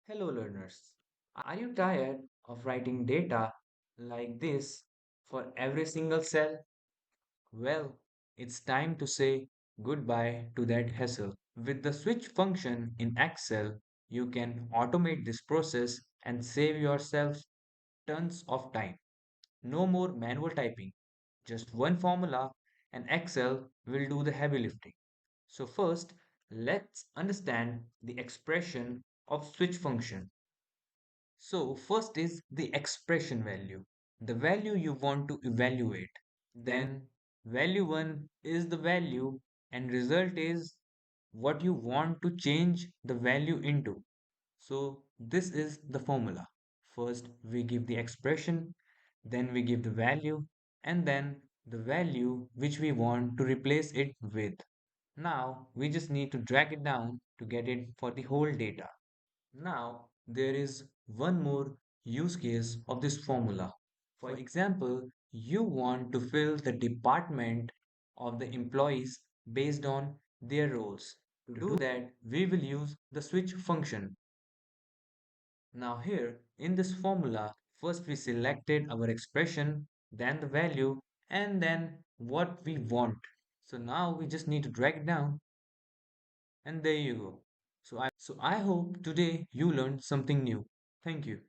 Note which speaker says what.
Speaker 1: Hello, learners. Are you tired of writing data like this for every single cell? Well, it's time to say goodbye to that hassle. With the switch function in Excel, you can automate this process and save yourself tons of time. No more manual typing, just one formula, and Excel will do the heavy lifting. So, first, let's understand the expression of switch function. So, first is the expression value, the value you want to evaluate. Then, value 1 is the value, and result is what you want to change the value into. So, this is the formula. First, we give the expression, then we give the value, and then the value which we want to replace it with. Now, we just need to drag it down to get it for the whole data. Now, there is one more use case of this formula. For example, you want to fill the department of the employees based on their roles. To do that, we will use the switch function. Now here, in this formula, first we selected our expression, then the value, and then what we want. So now we just need to drag it down, and there you go. So I hope today you learned something new. Thank you.